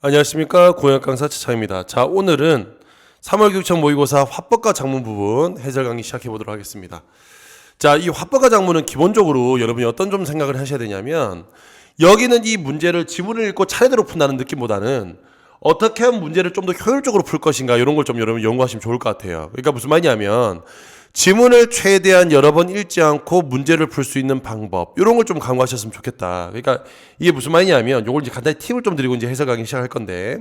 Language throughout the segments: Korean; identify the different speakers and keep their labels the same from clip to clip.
Speaker 1: 안녕하십니까, 공약 강사 최창입니다. 자, 오늘은 3월 교육청 모의고사 화법과 작문 부분 해설 강의 시작해 보도록 하겠습니다. 자, 이 화법과 작문은 기본적으로 여러분이 어떤 좀 생각을 하셔야 되냐면, 여기는 이 문제를 지문을 읽고 차례대로 푼다는 느낌보다는 어떻게 하면 문제를 좀 더 효율적으로 풀 것인가, 이런 걸 좀 여러분 연구하시면 좋을 것 같아요. 그러니까 무슨 말이냐면, 지문을 최대한 여러 번 읽지 않고 문제를 풀 수 있는 방법, 이런 걸 좀 강구하셨으면 좋겠다. 그러니까 이게 무슨 말이냐면, 요걸 이제 간단히 팁을 좀 드리고 이제 해설 강의 시작할 건데,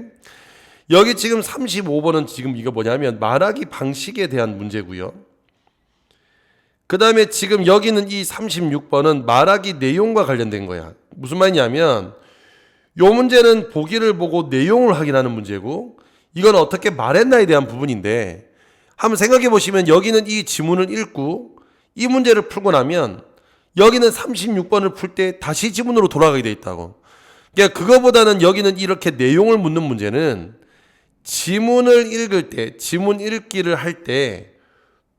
Speaker 1: 여기 지금 35번은 지금 이거 뭐냐면 말하기 방식에 대한 문제고요. 그 다음에 지금 여기는 이 36번은 말하기 내용과 관련된 거야. 무슨 말이냐면, 요 문제는 보기를 보고 내용을 확인하는 문제고, 이건 어떻게 말했나에 대한 부분인데, 한번 생각해 보시면 여기는 이 지문을 읽고 이 문제를 풀고 나면 여기는 36번을 풀 때 다시 지문으로 돌아가게 돼 있다고. 그러니까 그거보다는 여기는 이렇게 내용을 묻는 문제는 지문을 읽을 때, 지문 읽기를 할 때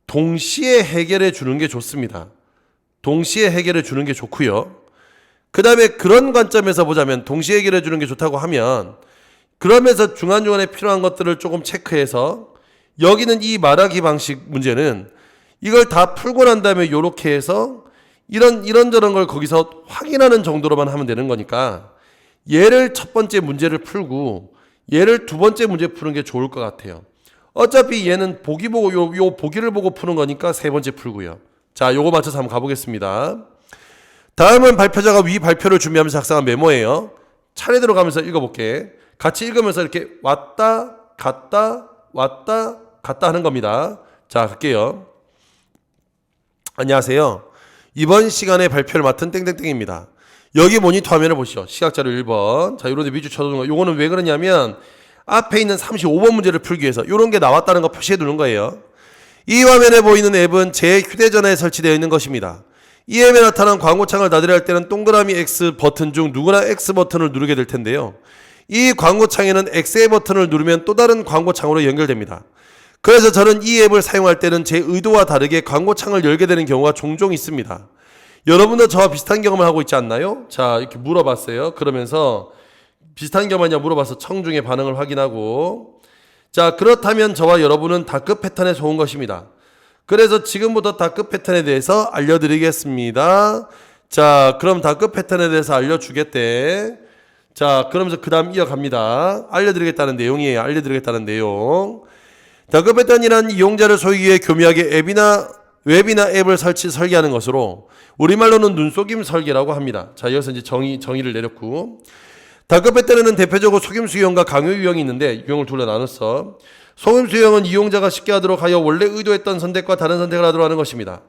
Speaker 1: 동시에 해결해 주는 게 좋습니다. 동시에 해결해 주는 게 좋고요. 그 다음에 그런 관점에서 보자면 동시에 해결해 주는 게 좋다고 하면, 그러면서 중간중간에 필요한 것들을 조금 체크해서, 여기는 이 말하기 방식 문제는 이걸 다 풀고 난 다음에 요렇게 해서 이런저런 걸 거기서 확인하는 정도로만 하면 되는 거니까, 얘를 첫 번째 문제를 풀고 얘를 두 번째 문제 푸는 게 좋을 것 같아요. 어차피 얘는 보기 보고 요 보기를 보고 푸는 거니까 세 번째 풀고요. 자, 요거 맞춰서 한번 가보겠습니다. 다음은 발표자가 위 발표를 준비하면서 작성한 메모예요. 차례대로 가면서 읽어볼게. 같이 읽으면서 이렇게 왔다 갔다 왔다 갔다 하는 겁니다. 자, 갈게요. 안녕하세요. 이번 시간에 발표를 맡은 땡땡땡입니다. 여기 모니터 화면을 보시죠. 시각자료 1번. 자, 요런데 위주 쳐두는 거. 요거는 왜 그러냐면 앞에 있는 35번 문제를 풀기 위해서 요런 게 나왔다는 거 표시해 두는 거예요. 이 화면에 보이는 앱은 제 휴대전화에 설치되어 있는 것입니다. 이 앱에 나타난 광고창을 나들이 할 때는 동그라미 X 버튼 중 누구나 X 버튼을 누르게 될 텐데요. 이 광고창에는 X의 버튼을 누르면 또 다른 광고창으로 연결됩니다. 그래서 저는 이 앱을 사용할 때는 제 의도와 다르게 광고창을 열게 되는 경우가 종종 있습니다. 여러분도 저와 비슷한 경험을 하고 있지 않나요? 자, 이렇게 물어봤어요. 그러면서 비슷한 경험이냐 물어봐서 청중의 반응을 확인하고, 자, 그렇다면 저와 여러분은 다크 패턴에 속은 것입니다. 그래서 지금부터 다크 패턴에 대해서 알려드리겠습니다. 자, 그럼 다크 패턴에 대해서 알려주겠대. 자, 그러면서 그 다음 이어갑니다. 알려드리겠다는 내용이에요. 알려드리겠다는 내용. 다크 패턴이란 이용자를 소유기 위해 교묘하게 웹이나 앱을 설계하는 것으로 우리말로는 눈속임 설계라고 합니다. 자, 여기서 이제 정의를 내렸고, 다크 패턴에는 대표적으로 속임수 유형과 강요 유형이 있는데, 유형을 둘러 나눴어. 속임수 유형은 이용자가 쉽게 하도록 하여 원래 의도했던 선택과 다른 선택을 하도록 하는 것입니다.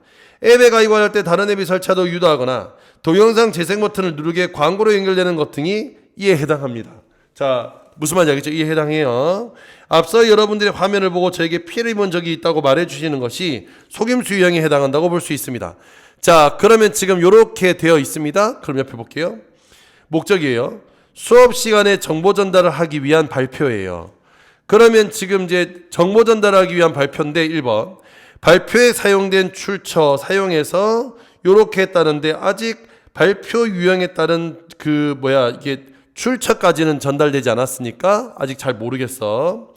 Speaker 1: 앱에 가입할 때 다른 앱이 설치하도록 유도하거나 동영상 재생 버튼을 누르게 광고로 연결되는 것 등이 이에 해당합니다. 자, 무슨 말인지 알겠죠? 이에 해당해요. 앞서 여러분들이 화면을 보고 저에게 피해를 입은 적이 있다고 말해주시는 것이 속임수 유형에 해당한다고 볼 수 있습니다. 자, 그러면 지금 이렇게 되어 있습니다. 그럼 옆에 볼게요. 목적이에요. 수업 시간에 정보 전달을 하기 위한 발표예요. 그러면 지금 이제 정보 전달하기 위한 발표인데 1번. 발표에 사용된 출처 사용해서 이렇게 했다는데, 아직 발표 유형에 따른 이게 출처까지는 전달되지 않았으니까 아직 잘 모르겠어.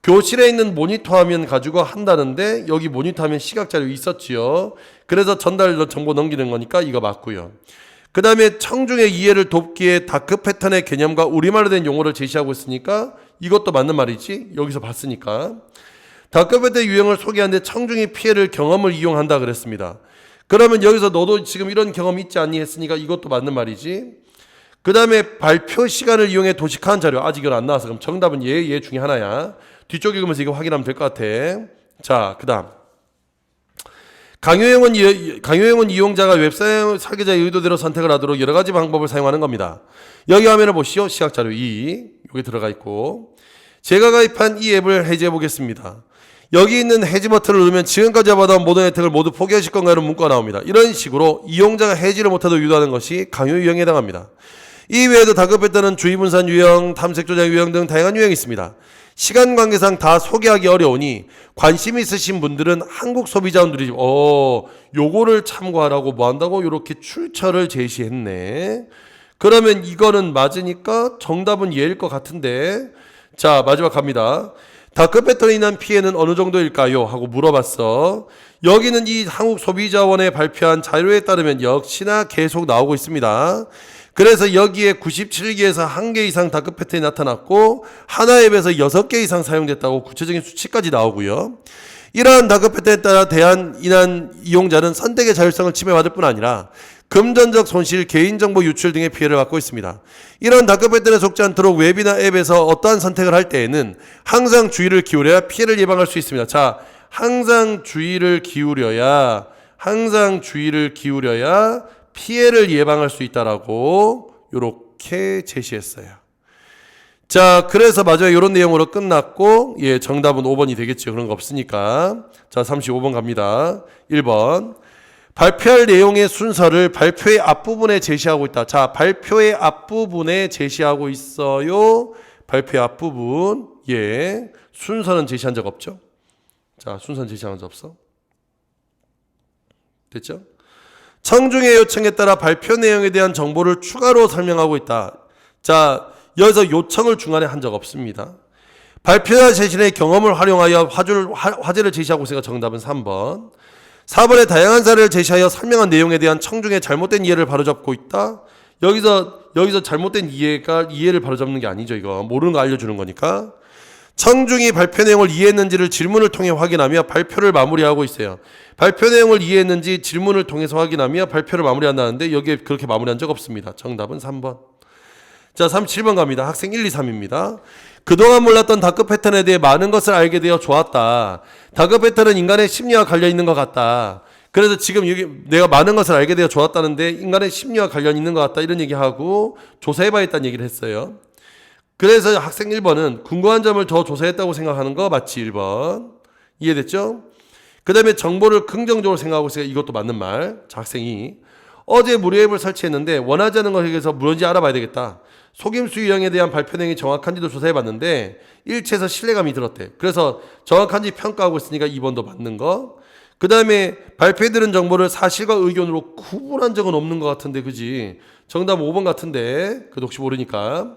Speaker 1: 교실에 있는 모니터 화면 가지고 한다는데, 여기 모니터 화면 시각자료 있었지요. 그래서 전달 정보 넘기는 거니까 이거 맞고요. 그 다음에 청중의 이해를 돕기에 다크 패턴의 개념과 우리말로 된 용어를 제시하고 있으니까 이것도 맞는 말이지. 여기서 봤으니까. 다크 패턴 유형을 소개하는데 청중의 피해를 경험을 이용한다 그랬습니다. 그러면 여기서 너도 지금 이런 경험 있지 않니 했으니까 이것도 맞는 말이지. 그 다음에 발표 시간을 이용해 도식화한 자료. 아직 이건 안 나와서 그럼 정답은 얘 중에 하나야. 뒤쪽 읽으면서 이거 확인하면 될 것 같아. 자, 그 다음. 강요형은 이용자가 웹사이트 설계자의 의도대로 선택을 하도록 여러 가지 방법을 사용하는 겁니다. 여기 화면을 보시오. 시각자료 2. 여기 들어가 있고. 제가 가입한 이 앱을 해제해 보겠습니다. 여기 있는 해지 버튼을 누르면 지금까지 받아온 모든 혜택을 모두 포기하실 건가요? 라는 문구가 나옵니다. 이런 식으로 이용자가 해지를 못하도록 유도하는 것이 강요 유형에 해당합니다. 이 외에도 다크 패턴은 주의 분산 유형, 탐색 조작 유형 등 다양한 유형이 있습니다. 시간 관계상 다 소개하기 어려우니 관심 있으신 분들은 한국소비자원들이 요거를 참고하라고 뭐 한다고 이렇게 출처를 제시했네. 그러면 이거는 맞으니까 정답은 얘일 것 같은데. 자, 마지막 갑니다. 다크 패턴에 인한 피해는 어느 정도일까요? 하고 물어봤어. 여기는 이 한국소비자원에 발표한 자료에 따르면 역시나 계속 나오고 있습니다. 그래서 여기에 97개에서 1개 이상 다크 패턴이 나타났고 하나 앱에서 6개 이상 사용됐다고 구체적인 수치까지 나오고요. 이러한 다크 패턴에 따라 인한 이용자는 선택의 자율성을 침해받을 뿐 아니라 금전적 손실, 개인정보 유출 등의 피해를 받고 있습니다. 이런 다크 패턴에 속지 않도록 웹이나 앱에서 어떠한 선택을 할 때에는 항상 주의를 기울여야 피해를 예방할 수 있습니다. 자, 항상 주의를 기울여야 피해를 예방할 수 있다라고 이렇게 제시했어요. 자, 그래서 마지막에 이런 내용으로 끝났고, 예, 정답은 5번이 되겠죠. 그런 거 없으니까. 자, 35번 갑니다. 1번. 발표할 내용의 순서를 발표의 앞부분에 제시하고 있다. 자, 발표의 앞부분에 제시하고 있어요. 발표의 앞부분. 예. 순서는 제시한 적 없죠? 자, 순서는 제시한 적 없어? 됐죠? 청중의 요청에 따라 발표 내용에 대한 정보를 추가로 설명하고 있다. 자, 여기서 요청을 중간에 한 적 없습니다. 발표자 자신의 경험을 활용하여 화제를 제시하고 있으니까 정답은 3번. 4번에 다양한 사례를 제시하여 설명한 내용에 대한 청중의 잘못된 이해를 바로잡고 있다. 여기서 잘못된 이해를 바로잡는 게 아니죠. 이거 모르는 거 알려주는 거니까. 청중이 발표 내용을 이해했는지를 질문을 통해 확인하며 발표를 마무리하고 있어요. 발표 내용을 이해했는지 질문을 통해서 확인하며 발표를 마무리한다는데 여기에 그렇게 마무리한 적 없습니다. 정답은 3번. 자, 37번 갑니다. 학생 1, 2, 3입니다. 그동안 몰랐던 다크 패턴에 대해 많은 것을 알게 되어 좋았다. 다크 패턴은 인간의 심리와 관련 있는 것 같다. 그래서 지금 여기 내가 많은 것을 알게 되어 좋았다는데 인간의 심리와 관련 있는 것 같다. 이런 얘기하고 조사해봐야겠다는 얘기를 했어요. 그래서 학생 1번은 궁금한 점을 더 조사했다고 생각하는 거 맞지? 1번. 이해됐죠? 그 다음에 정보를 긍정적으로 생각하고 있으니까 이것도 맞는 말. 자, 학생이 어제 무료 앱을 설치했는데 원하지 않는 것에 대해서 뭔지 알아봐야 되겠다. 속임수 유형에 대한 발표 내용이 정확한지도 조사해봤는데 일치해서 신뢰감이 들었대. 그래서 정확한지 평가하고 있으니까 2번도 맞는 거. 그 다음에 발표해드린 정보를 사실과 의견으로 구분한 적은 없는 것 같은데, 그지? 정답 5번 같은데, 그래도 혹시 모르니까.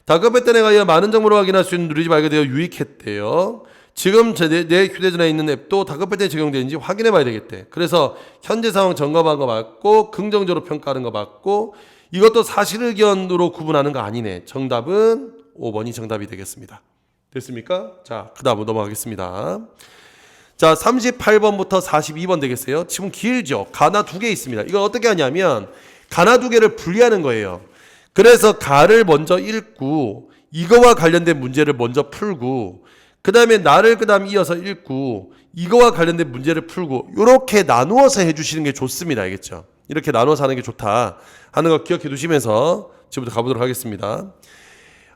Speaker 1: 다크 패턴에 가여 많은 정보를 확인할 수 있는 누리집 알게 되어 유익했대요. 지금 내 휴대전화에 있는 앱도 다크 패턴이 적용되는지 확인해 봐야 되겠대. 그래서 현재 상황 점검한 거 맞고 긍정적으로 평가하는 거 맞고 이것도 사실 의견으로 구분하는 거 아니네. 정답은 5번이 정답이 되겠습니다. 됐습니까? 자, 그 다음으로 넘어가겠습니다. 자, 38번부터 42번 되겠어요. 지금 길죠? 가나 2개 있습니다. 이거 어떻게 하냐면 가나 2개를 분리하는 거예요. 그래서 가를 먼저 읽고 이거와 관련된 문제를 먼저 풀고 그 다음에 나를 그 다음 이어서 읽고 이거와 관련된 문제를 풀고 이렇게 나누어서 해주시는 게 좋습니다. 알겠죠? 이렇게 나눠서 하는 게 좋다 하는 거 기억해 두시면서 지금부터 가보도록 하겠습니다.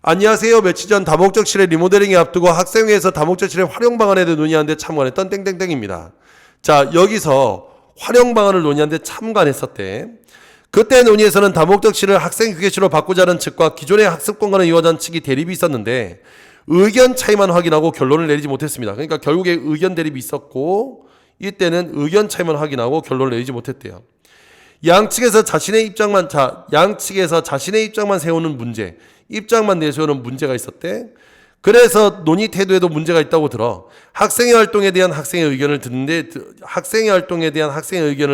Speaker 1: 안녕하세요. 며칠 전 다목적실의 리모델링에 앞두고 학생회에서 다목적실의 활용 방안에 대해 논의하는데 참관했던 땡땡땡입니다. 자, 여기서 활용 방안을 논의하는데 참관했었대. 그때 논의에서는 다목적실을 학생 휴게실로 바꾸자는 측과 기존의 학습 공간을 이용하자는 측이 대립이 있었는데 의견 차이만 확인하고 결론을 내리지 못했습니다. 그러니까 결국에 의견 대립이 있었고 이때는 의견 차이만 확인하고 결론을 내리지 못했대요. 양측에서 자신의 입장만 세우는 문제, 입장만 내세우는 문제가 있었대. 그래서 논의 태도에도 문제가 있다고 들어. 학생의 활동에 대한 학생의 의견을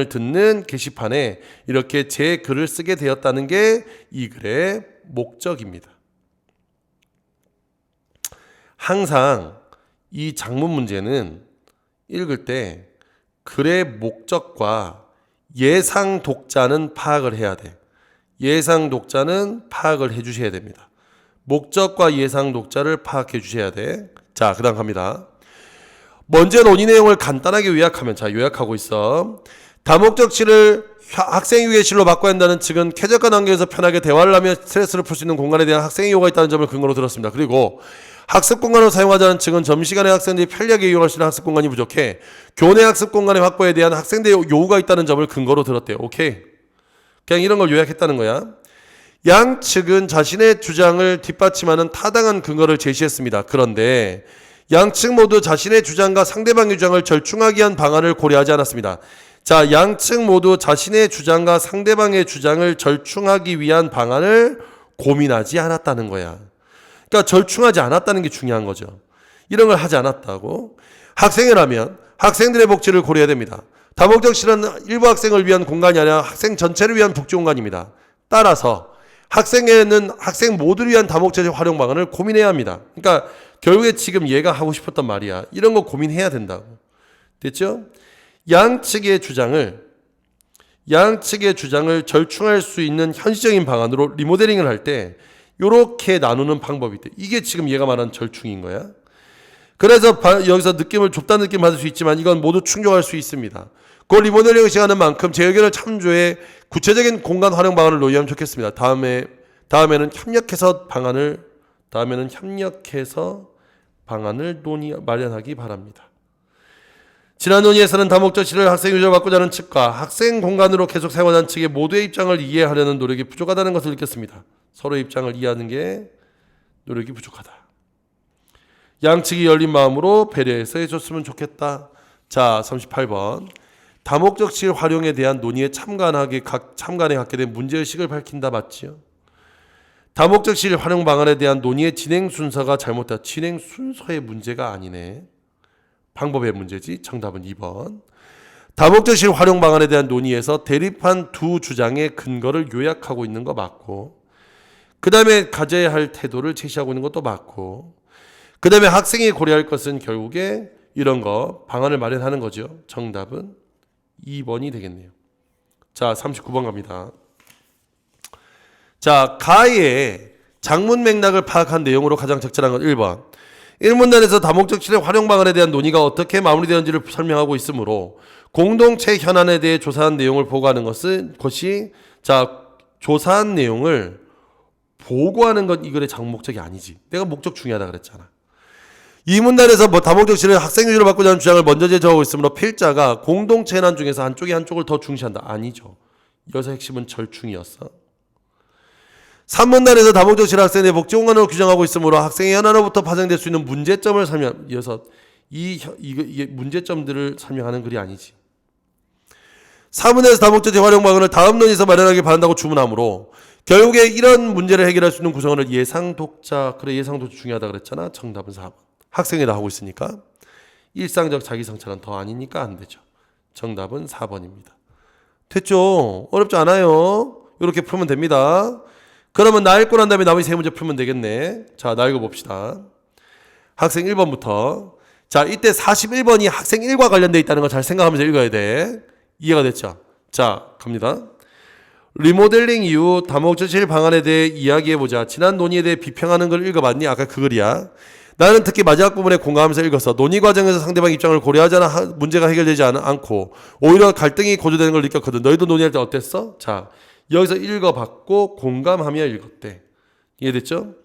Speaker 1: 듣는 게시판에 이렇게 제 글을 쓰게 되었다는 게 이 글의 목적입니다. 항상 이 작문 문제는 읽을 때 글의 목적과 예상 독자는 파악을 해야 돼. 예상 독자는 파악을 해 주셔야 됩니다. 목적과 예상 독자를 파악해 주셔야 돼. 자, 그 다음 갑니다. 먼저 논의 내용을 간단하게 요약하면, 자, 요약하고 있어. 다목적실을 학생 휴게실로 바꿔야 한다는 측은 쾌적한 환경에서 편하게 대화를 하며 스트레스를 풀 수 있는 공간에 대한 학생의 요구가 있다는 점을 근거로 들었습니다. 그리고 학습 공간으로 사용하자는 측은 점심시간에 학생들이 편리하게 이용할 수 있는 학습 공간이 부족해 교내 학습 공간의 확보에 대한 학생들의 요구가 있다는 점을 근거로 들었대요. 오케이. 그냥 이런 걸 요약했다는 거야. 양측은 자신의 주장을 뒷받침하는 타당한 근거를 제시했습니다. 그런데 양측 모두 자신의 주장과 상대방의 주장을 절충하기 위한 방안을 고려하지 않았습니다. 자, 양측 모두 자신의 주장과 상대방의 주장을 절충하기 위한 방안을 고민하지 않았다는 거야. 그러니까 절충하지 않았다는 게 중요한 거죠. 이런 걸 하지 않았다고. 학생이라면 학생들의 복지를 고려해야 됩니다. 다목적실은 일부 학생을 위한 공간이 아니라 학생 전체를 위한 복지 공간입니다. 따라서 학생에는 학생 모두를 위한 다목적실 활용 방안을 고민해야 합니다. 그러니까 결국에 지금 얘가 하고 싶었던 말이야. 이런 거 고민해야 된다고. 됐죠? 양측의 주장을 절충할 수 있는 현실적인 방안으로 리모델링을 할 때 이렇게 나누는 방법이 있대. 이게 지금 얘가 말하는 절충인 거야. 그래서 여기서 느낌을 좁다는 느낌 받을 수 있지만 이건 모두 충족할 수 있습니다. 그 리모델링을 시작하는 만큼 제 의견을 참조해 구체적인 공간 활용 방안을 논의하면 좋겠습니다. 다음에는 협력해서 방안을 마련하기 바랍니다. 지난 논의에서는 다목적실을 학생 유저를 바꾸자 하는 측과 학생 공간으로 계속 사용하는 측의 모두의 입장을 이해하려는 노력이 부족하다는 것을 느꼈습니다. 서로의 입장을 이해하는 게 노력이 부족하다. 양측이 열린 마음으로 배려해서 해줬으면 좋겠다. 자, 38번. 다목적실 활용에 대한 논의에 참관에 갖게 된 문제의식을 밝힌다. 맞지요? 다목적실 활용 방안에 대한 논의의 진행 순서가 잘못됐다. 진행 순서의 문제가 아니네. 방법의 문제지. 정답은 2번. 다목적실 활용 방안에 대한 논의에서 대립한 두 주장의 근거를 요약하고 있는 거 맞고, 그 다음에 가져야 할 태도를 제시하고 있는 것도 맞고, 그 다음에 학생이 고려할 것은 결국에 이런 거 방안을 마련하는 거죠. 정답은 2번이 되겠네요. 자, 39번 갑니다. 자, 가의 장문 맥락을 파악한 내용으로 가장 적절한 건 1번. 1문단에서 다목적실의 활용 방안에 대한 논의가 어떻게 마무리되었는지를 설명하고 있으므로 공동체 현안에 대해 조사한 내용을 보고하는 것이 조사한 내용을 보고하는 건 이 글의 장목적이 아니지. 내가 목적 중요하다 그랬잖아. 이 문단에서 다목적실을 학생 위주로 바꾸자는 주장을 먼저 제시하고 있으므로 필자가 공동체 현안 중에서 한쪽을 더 중시한다. 아니죠. 여기서 핵심은 절충이었어. 3문단에서 다목적실 학생의 복지 공간으로 규정하고 있으므로 학생의 현안으로부터 파생될 수 있는 문제점을 이어서 이게 문제점들을 설명하는 글이 아니지. 4문에서 다목적실 활용 방안을 다음 논의에서 마련하기 바란다고 주문하므로 결국에 이런 문제를 해결할 수 있는 구성원을 예상 독자 중요하다 그랬잖아. 정답은 4번. 학생이 나오고 있으니까 일상적 자기 성찰은 더 아니니까 안 되죠. 정답은 4번입니다. 됐죠? 어렵지 않아요. 이렇게 풀면 됩니다. 그러면 나 읽고 난 다음에 나머지 세 문제 풀면 되겠네. 자, 나 읽어봅시다. 학생 1번부터. 자, 이때 41번이 학생 1과 관련되어 있다는 거 잘 생각하면서 읽어야 돼. 이해가 됐죠? 자, 갑니다. 리모델링 이후 다목적실 방안에 대해 이야기해보자. 지난 논의에 대해 비평하는 걸 읽어봤니? 아까 그 글이야. 나는 특히 마지막 부분에 공감하면서 읽었어. 논의 과정에서 상대방 입장을 고려하지 않아 문제가 해결되지 않고 오히려 갈등이 고조되는 걸 느꼈거든. 너희도 논의할 때 어땠어? 자, 여기서 읽어봤고 공감하며 읽었대. 이해됐죠?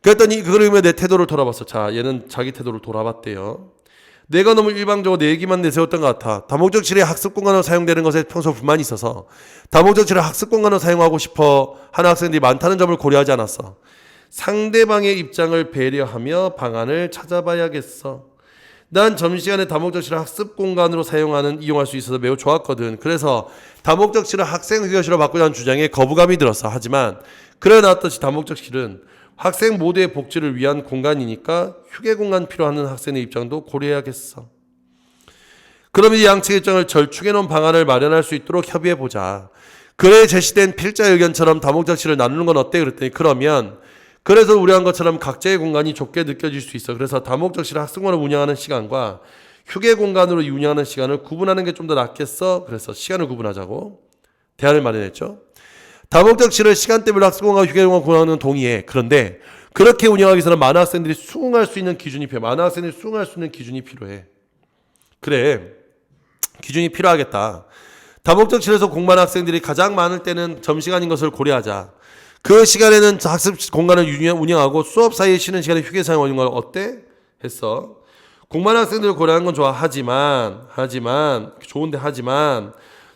Speaker 1: 그랬더니 그걸 읽으며 내 태도를 돌아봤어. 자, 얘는 자기 태도를 돌아봤대요. 내가 너무 일방적으로 내 얘기만 내세웠던 것 같아. 다목적실의 학습 공간으로 사용되는 것에 평소 불만이 있어서 다목적실을 학습 공간으로 사용하고 싶어 하는 학생들이 많다는 점을 고려하지 않았어. 상대방의 입장을 배려하며 방안을 찾아봐야겠어. 난 점심시간에 다목적실을 학습 공간으로 이용할 수 있어서 매우 좋았거든. 그래서 다목적실을 학생 휴게실로 바꾸자는 주장에 거부감이 들었어. 하지만 그래 나왔듯이 다목적실은 학생 모두의 복지를 위한 공간이니까 휴게 공간 필요하는 학생의 입장도 고려해야겠어. 그럼 이 양측의 입장을 절충해 놓은 방안을 마련할 수 있도록 협의해보자. 그래 제시된 필자의 의견처럼 다목적실을 나누는 건 어때? 그랬더니 그래서 우려한 것처럼 각자의 공간이 좁게 느껴질 수 있어. 그래서 다목적실 학습공간을 운영하는 시간과 휴게 공간으로 운영하는 시간을 구분하는 게 좀 더 낫겠어. 그래서 시간을 구분하자고 대안을 마련했죠. 다목적실을 시간대별로 학습공간과 휴게 공간 구분하는 동의해. 그런데 그렇게 운영하기 위해서는 많은 학생들이 수긍할 수 있는 기준이 필요해. 많은 학생들이 수긍할 수 있는 기준이 필요해. 그래, 기준이 필요하겠다. 다목적실에서 공부하는 학생들이 가장 많을 때는 점심시간인 것을 고려하자. 그 시간에는 학습 공간을 운영하고 수업 사이에 쉬는 시간에 휴게 사용하는 건 어때? 했어. 공부하는 학생들을 고려하는 건 좋아. 하지만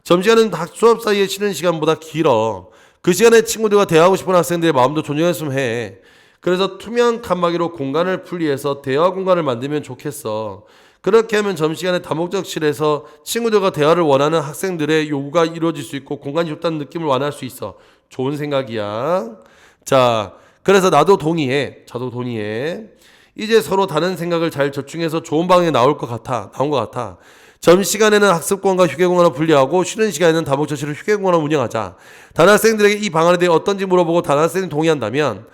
Speaker 1: 점심시간은 수업 사이에 쉬는 시간보다 길어. 그 시간에 친구들과 대화하고 싶은 학생들의 마음도 존중했으면 해. 그래서 투명 칸막이로 공간을 분리해서 대화 공간을 만들면 좋겠어. 그렇게 하면 점심시간에 다목적실에서 친구들과 대화를 원하는 학생들의 요구가 이루어질 수 있고 공간이 좁다는 느낌을 완화할 수 있어. 좋은 생각이야. 자, 그래서 나도 동의해. 저도 동의해. 이제 서로 다른 생각을 잘 절충해서 좋은 방향이 나온 것 같아. 점심시간에는 학습공간과 휴게공간을 분리하고 쉬는 시간에는 다목적실을 휴게공간을 운영하자. 다른 학생들에게 이 방안에 대해 어떤지 물어보고 다른 학생이 동의한다면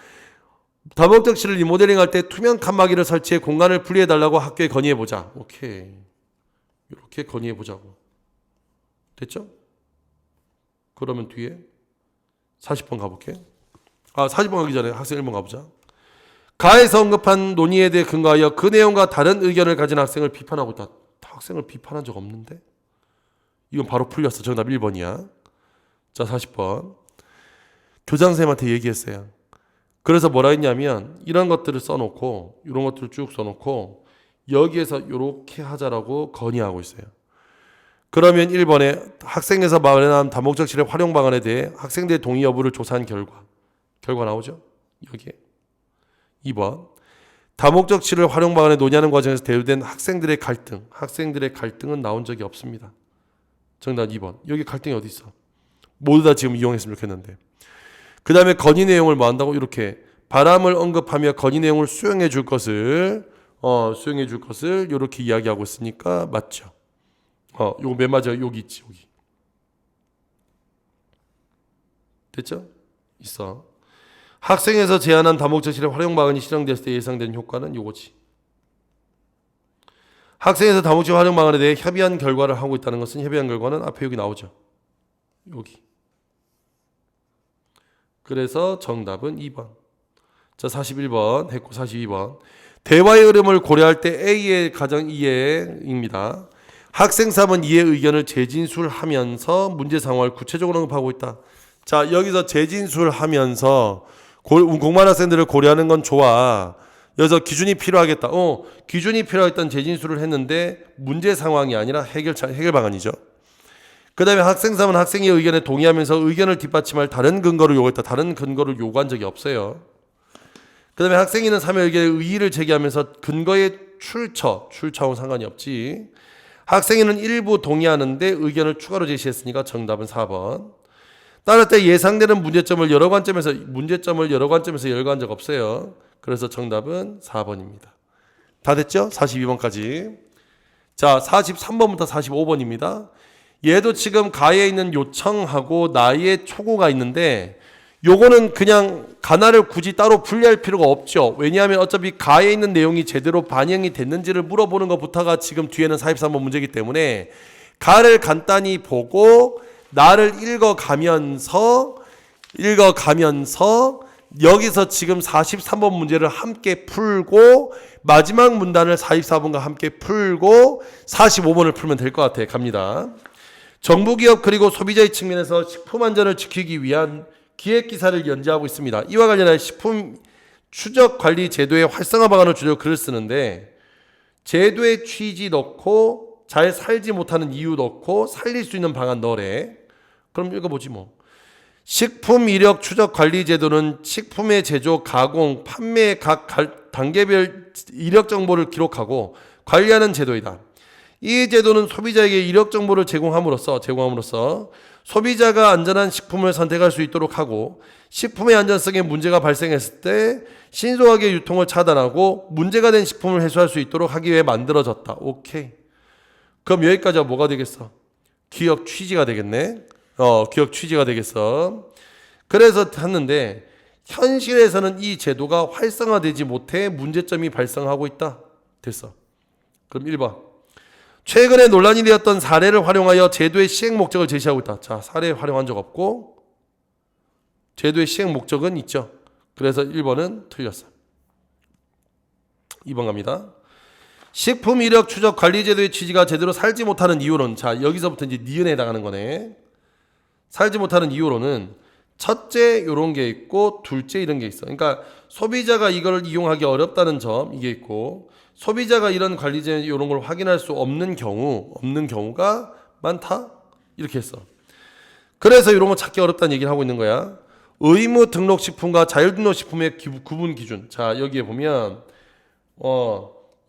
Speaker 1: 다목적실을 리모델링할 때 투명 칸막이를 설치해 공간을 분리해달라고 학교에 건의해보자. 오케이. 이렇게 건의해보자고. 됐죠? 그러면 뒤에 40번 가볼게. 40번 가기 전에 학생 1번 가보자. 가에서 언급한 논의에 대해 근거하여 그 내용과 다른 의견을 가진 학생을 비판하고 있다. 학생을 비판한 적 없는데? 이건 바로 풀렸어. 정답 1번이야. 자, 40번. 교장선생님한테 얘기했어요. 그래서 뭐라 했냐면 이런 것들을 써놓고 이런 것들을 쭉 써놓고 여기에서 이렇게 하자라고 건의하고 있어요. 그러면 1번에 학생에서 마련한 다목적실의 활용 방안에 대해 학생들의 동의 여부를 조사한 결과 나오죠? 여기에 2번 다목적실을 활용 방안에 논의하는 과정에서 대두된 학생들의 갈등은 나온 적이 없습니다. 정답 2번. 여기 갈등이 어디 있어? 모두 다 지금 이용했으면 좋겠는데. 그 다음에 건의 내용을 뭐 한다고? 이렇게 바람을 언급하며 건의 내용을 수용해 줄 것을 이렇게 이야기하고 있으니까 맞죠. 요거 맨 마지막에 여기 있지. 여기 됐죠? 있어. 학생에서 제안한 다목적실의 활용 방안이 실행됐을 때 예상되는 효과는 요거지. 학생에서 다목적 활용 방안에 대해 협의한 결과를 하고 있다는 것은 협의한 결과는 앞에 여기 나오죠. 여기. 그래서 정답은 2번. 자, 41번 했고 42번. 대화의 흐름을 고려할 때 A의 가정 이해입니다. 학생 3은 이의 의견을 재진술하면서 문제 상황을 구체적으로 언급하고 있다. 자, 여기서 재진술하면서 공부하는 학생들을 고려하는 건 좋아. 여기서 기준이 필요하겠다. 기준이 필요했던 재진술을 했는데 문제 상황이 아니라 해결 방안이죠. 그 다음에 학생 3은 학생의 의견에 동의하면서 의견을 뒷받침할 다른 근거를 요구했다. 다른 근거를 요구한 적이 없어요. 그 다음에 학생 2는 3의 의견에 의의를 제기하면서 근거의 출처하고는 상관이 없지. 학생 2는 일부 동의하는데 의견을 추가로 제시했으니까 정답은 4번. 따를 때 예상되는 문제점을 여러 관점에서 열거한 적 없어요. 그래서 정답은 4번입니다. 다 됐죠? 42번까지. 자, 43번부터 45번입니다. 얘도 지금 가에 있는 요청하고 나의 초고가 있는데 요거는 그냥 가나를 굳이 따로 분리할 필요가 없죠. 왜냐하면 어차피 가에 있는 내용이 제대로 반영이 됐는지를 물어보는 것부터가 지금 뒤에는 43번 문제이기 때문에 가를 간단히 보고 나를 읽어가면서 여기서 지금 43번 문제를 함께 풀고 마지막 문단을 44번과 함께 풀고 45번을 풀면 될 것 같아요. 갑니다. 정부기업 그리고 소비자의 측면에서 식품 안전을 지키기 위한 기획기사를 연재하고 있습니다. 이와 관련한 식품 추적 관리 제도의 활성화 방안을 주제로 글을 쓰는데 제도의 취지 넣고 잘 살지 못하는 이유 넣고 살릴 수 있는 방안 넣으래. 그럼 읽어보지 뭐. 식품 이력 추적 관리 제도는 식품의 제조, 가공, 판매의 각 단계별 이력 정보를 기록하고 관리하는 제도이다. 이 제도는 소비자에게 이력 정보를 제공함으로써 소비자가 안전한 식품을 선택할 수 있도록 하고 식품의 안전성에 문제가 발생했을 때 신속하게 유통을 차단하고 문제가 된 식품을 해소할 수 있도록 하기 위해 만들어졌다. 오케이. 그럼 여기까지가 뭐가 되겠어? 기억 취지가 되겠네. 기억 취지가 되겠어. 그래서 했는데 현실에서는 이 제도가 활성화되지 못해 문제점이 발생하고 있다. 됐어. 그럼 1번. 최근에 논란이 되었던 사례를 활용하여 제도의 시행 목적을 제시하고 있다. 자, 사례 활용한 적 없고 제도의 시행 목적은 있죠. 그래서 1번은 틀렸어. 2번 갑니다. 식품 이력 추적 관리 제도의 취지가 제대로 살지 못하는 이유는, 자, 여기서부터 이제 니은에 해당하는 거네. 살지 못하는 이유로는 첫째 요런 게 있고 둘째 이런 게 있어. 그러니까 소비자가 이걸 이용하기 어렵다는 점 이게 있고 소비자가 이런 관리제 이런 걸 확인할 수 없는 경우가 많다 이렇게 했어. 그래서 이런 거 찾기 어렵다는 얘기를 하고 있는 거야. 의무 등록 식품과 자율 등록 식품의 구분 기준. 자, 여기에 보면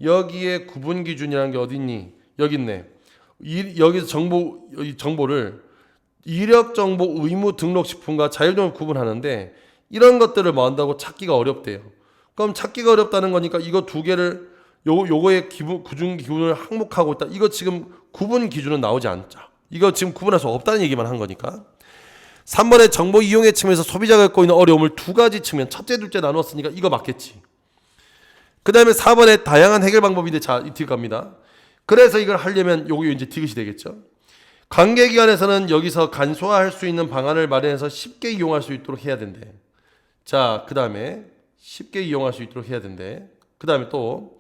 Speaker 1: 여기에 구분 기준이라는 게 어디 있니? 여기 있네. 여기서 정보를 이력 정보 의무 등록 식품과 자율 등록 구분하는데 이런 것들을 뭐 한다고 찾기가 어렵대요. 그럼 찾기가 어렵다는 거니까 이거 두 개를 요거의 구분 기준을 항목하고 있다. 이거 지금 구분 기준은 나오지 않죠. 이거 지금 구분할 수 없다는 얘기만 한 거니까. 3번에 정보 이용의 측면에서 소비자가 겪고 있는 어려움을 두 가지 측면, 첫째, 둘째 나누었으니까 이거 맞겠지. 그 다음에 4번에 다양한 해결 방법인데 자, 이 뒤 갑니다. 그래서 이걸 하려면 요거 이제 디귿이 되겠죠. 관계기관에서는 여기서 간소화할 수 있는 방안을 마련해서 쉽게 이용할 수 있도록 해야 된대. 자, 그 다음에 쉽게 이용할 수 있도록 해야 된대. 그 다음에 또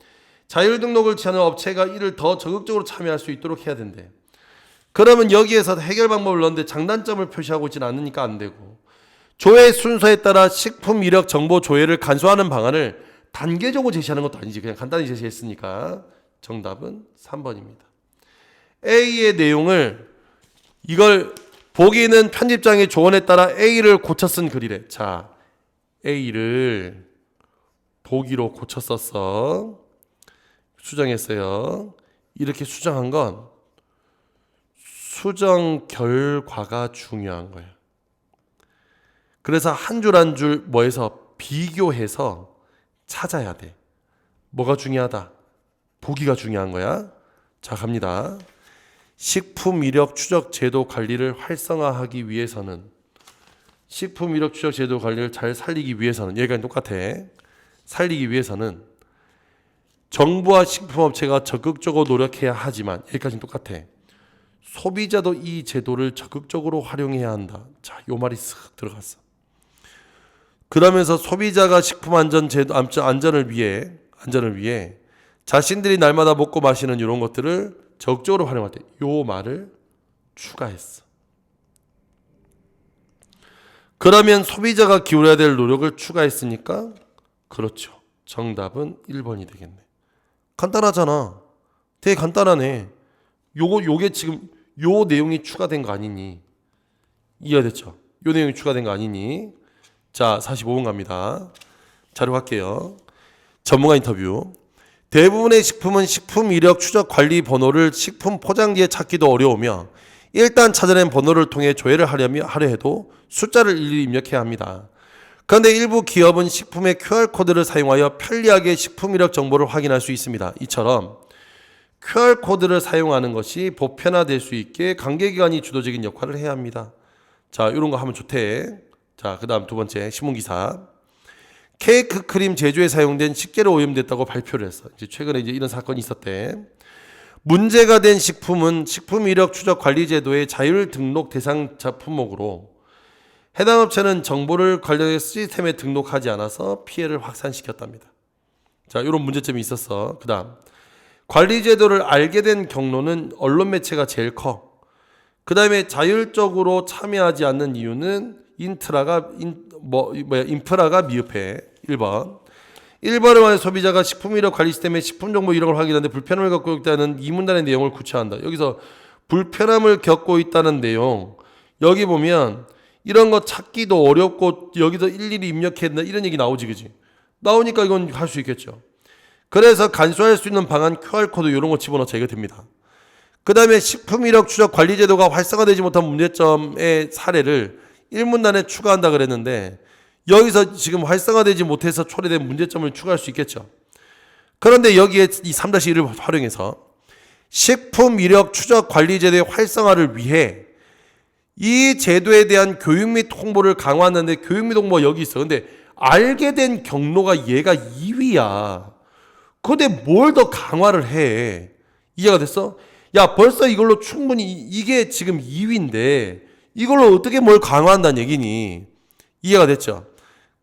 Speaker 1: 자율 등록을 취하는 업체가 이를 더 적극적으로 참여할 수 있도록 해야 된대. 그러면 여기에서 해결 방법을 넣는데 장단점을 표시하고 있지는 않으니까 안 되고, 조회 순서에 따라 식품 이력 정보 조회를 간소화하는 방안을 단계적으로 제시하는 것도 아니지. 그냥 간단히 제시했으니까 정답은 3번입니다. A의 내용을 이걸 보기는 편집장의 조언에 따라 A를 고쳐 쓴 글이래. 자, A를 보기로 고쳐 썼어. 수정했어요. 이렇게 수정한 건 수정 결과가 중요한 거예요. 그래서 한 줄 한 줄 뭐해서 비교해서 찾아야 돼. 뭐가 중요하다? 보기가 중요한 거야. 자, 갑니다. 식품 이력 추적 제도 관리를 활성화하기 위해서는, 식품 이력 추적 제도 관리를 잘 살리기 위해서는, 여기까지 똑같아. 살리기 위해서는 정부와 식품업체가 적극적으로 노력해야 하지만, 여기까지는 똑같아. 소비자도 이 제도를 적극적으로 활용해야 한다. 자, 요 말이 쓱 들어갔어. 그러면서 소비자가 식품 안전을 위해 자신들이 날마다 먹고 마시는 이런 것들을 적극적으로 활용할 때 요 말을 추가했어. 그러면 소비자가 기울여야 될 노력을 추가했으니까 그렇죠. 정답은 1번이 되겠네. 간단하잖아. 되게 간단하네. 요게 지금 요 내용이 추가된 거 아니니? 이해가 됐죠? 요 내용이 추가된 거 아니니? 자, 45분 갑니다. 자료 갈게요. 전문가 인터뷰. 대부분의 식품은 식품 이력 추적 관리 번호를 식품 포장지에 찾기도 어려우며 일단 찾아낸 번호를 통해 조회를 하려 해도 숫자를 일일이 입력해야 합니다. 그런데 일부 기업은 식품의 QR코드를 사용하여 편리하게 식품 이력 정보를 확인할 수 있습니다. 이처럼 QR코드를 사용하는 것이 보편화될 수 있게 관계기관이 주도적인 역할을 해야 합니다. 자, 이런 거 하면 좋대. 자, 그 다음 두 번째 신문기사. 케이크 크림 제조에 사용된 식재료 오염됐다고 발표를 했어. 이제 최근에 이런 사건이 있었대. 문제가 된 식품은 식품 이력 추적 관리 제도의 자율 등록 대상 품목으로 해당 업체는 정보를 관련 시스템에 등록하지 않아서 피해를 확산시켰답니다. 자, 이런 문제점이 있었어. 그 다음 관리 제도를 알게 된 경로는 언론 매체가 제일 커. 그 다음에 자율적으로 참여하지 않는 이유는 인프라가 미흡해. 1번을 말해 소비자가 식품 이력 관리 시스템의 식품 정보 이력을 확인하는데 불편함을 겪고 있다는 이 문단의 내용을 구체화한다. 여기서 불편함을 겪고 있다는 내용, 여기 보면 이런 거 찾기도 어렵고 여기서 일일이 입력해야 된다 이런 얘기 나오지, 그지? 나오니까 이건 할 수 있겠죠. 그래서 간소화할 수 있는 방안 QR코드 이런 거 집어넣자 이거 됩니다. 그 다음에 식품 이력 추적 관리 제도가 활성화되지 못한 문제점의 사례를 1문단에 추가한다 그랬는데 여기서 지금 활성화되지 못해서 초래된 문제점을 추가할 수 있겠죠. 그런데 여기에 이 3-1을 활용해서 식품 이력 추적 관리 제도의 활성화를 위해 이 제도에 대한 교육 및 홍보를 강화하는데 교육 및 홍보가 여기 있어. 근데 알게 된 경로가 얘가 2위야. 근데 뭘 더 강화를 해? 이해가 됐어? 야, 벌써 이걸로 충분히 이게 지금 2위인데 이걸로 어떻게 뭘 강화한다는 얘기니? 이해가 됐죠?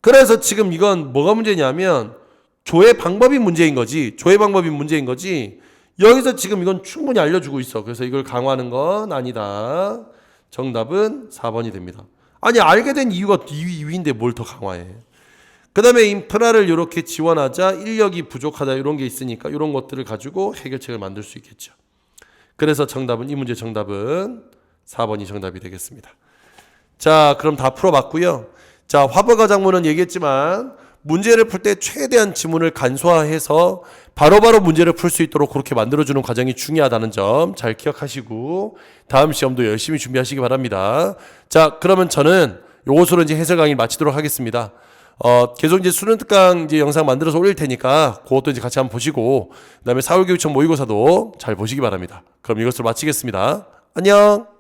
Speaker 1: 그래서 지금 이건 뭐가 문제냐면 조회 방법이 문제인 거지. 조회 방법이 문제인 거지. 여기서 지금 이건 충분히 알려주고 있어. 그래서 이걸 강화하는 건 아니다. 정답은 4번이 됩니다. 아니, 알게 된 이유가 2위인데 뭘 더 강화해. 그 다음에 인프라를 이렇게 지원하자 인력이 부족하다 이런 게 있으니까 이런 것들을 가지고 해결책을 만들 수 있겠죠. 그래서 정답은 이 문제 정답은 4번이 정답이 되겠습니다. 자, 그럼 다 풀어봤고요. 자, 화보가 작문은 얘기했지만 문제를 풀 때 최대한 지문을 간소화해서 바로바로 문제를 풀 수 있도록 그렇게 만들어주는 과정이 중요하다는 점 잘 기억하시고 다음 시험도 열심히 준비하시기 바랍니다. 자, 그러면 저는 요것으로 이제 해설 강의 마치도록 하겠습니다. 계속 이제 수능 특강 이제 영상 만들어서 올릴 테니까 그것도 이제 같이 한번 보시고 그다음에 4월 교육청 모의고사도 잘 보시기 바랍니다. 그럼 이것으로 마치겠습니다. 안녕.